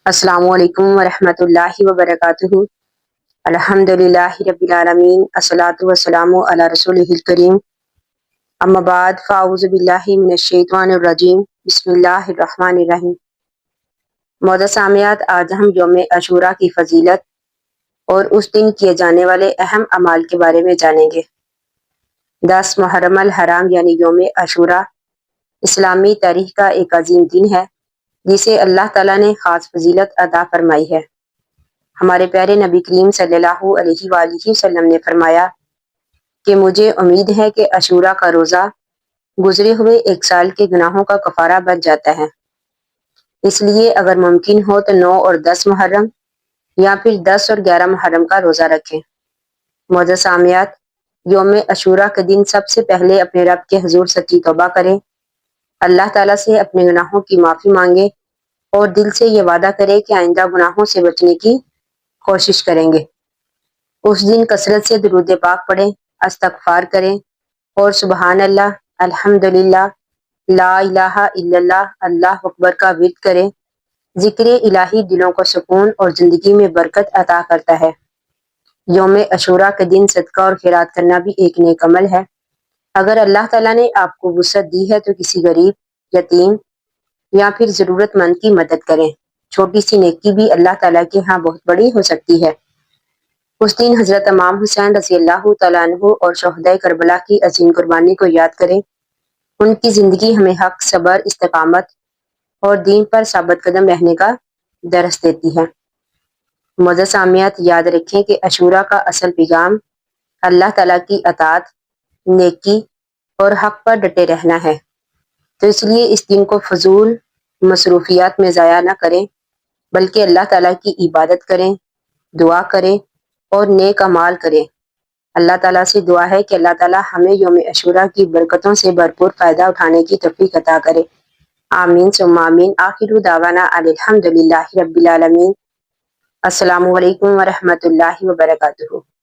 السلام علیکم ورحمۃ اللہ وبرکاتہ۔ الحمدللہ رب العالمین، الصلاۃ والسلام علی رسولہ الکریم، اما بعد فاعوذ باللہ من الشیطان الرجیم، بسم اللہ الرحمن الرحیم۔ معزز سامعات، آج ہم یوم عاشوراء کی فضیلت اور اس دن کیے جانے والے اہم اعمال کے بارے میں جانیں گے۔ 10 محرم الحرام یعنی یوم عاشوراء اسلامی تاریخ کا ایک عظیم دن ہے جسے اللہ تعالیٰ نے خاص فضیلت عطا فرمائی ہے۔ ہمارے پیارے نبی کریم صلی اللہ علیہ وآلہ وسلم نے فرمایا کہ مجھے امید ہے کہ عاشوراء کا روزہ گزرے ہوئے ایک سال کے گناہوں کا کفارہ بن جاتا ہے، اس لیے اگر ممکن ہو تو 9 اور 10 محرم یا پھر 10 اور 11 محرم کا روزہ رکھیں۔ معزز سامعات، یوم عاشوراء کے دن سب سے پہلے اپنے رب کے حضور سچی توبہ کریں، اللہ تعالیٰ سے اپنے گناہوں کی معافی مانگیں اور دل سے یہ وعدہ کریں کہ آئندہ گناہوں سے بچنے کی کوشش کریں گے۔ اس دن کثرت سے درود پاک پڑھیں، استغفار کریں اور سبحان اللہ، الحمدللہ، لا الہ الا اللہ، اللہ اکبر کا ورد کریں۔ ذکر الہی دلوں کو سکون اور زندگی میں برکت عطا کرتا ہے۔ یوم عاشوراء کے دن صدقہ اور خیرات کرنا بھی ایک نیک عمل ہے۔ اگر اللہ تعالیٰ نے آپ کو وسعت دی ہے تو کسی غریب، یتیم یا پھر ضرورت مند کی مدد کریں۔ چھوٹی سی نیکی بھی اللہ تعالیٰ کے ہاں بہت بڑی ہو سکتی ہے۔ اس دن حضرت امام حسین رضی اللہ تعالیٰ عنہ اور شہدائے کربلا کی عظیم قربانی کو یاد کریں۔ ان کی زندگی ہمیں حق، صبر، استقامت اور دین پر ثابت قدم رہنے کا درس دیتی ہے۔ معزز سامعات، یاد رکھیں کہ عاشوراء کا اصل پیغام اللہ تعالیٰ کی اطاعت، نیکی اور حق پر ڈٹے رہنا ہے، تو اس لیے اس دن کو فضول مصروفیات میں ضائع نہ کریں بلکہ اللہ تعالیٰ کی عبادت کریں، دعا کریں اور نیک اعمال کریں۔ اللہ تعالیٰ سے دعا ہے کہ اللہ تعالیٰ ہمیں یوم عاشوراء کی برکتوں سے بھرپور فائدہ اٹھانے کی توفیق عطا کرے۔ آمین ثم آمین۔ آخر دعوانا الحمدللہ رب العالمین۔ السلام علیکم ورحمۃ اللہ وبرکاتہ۔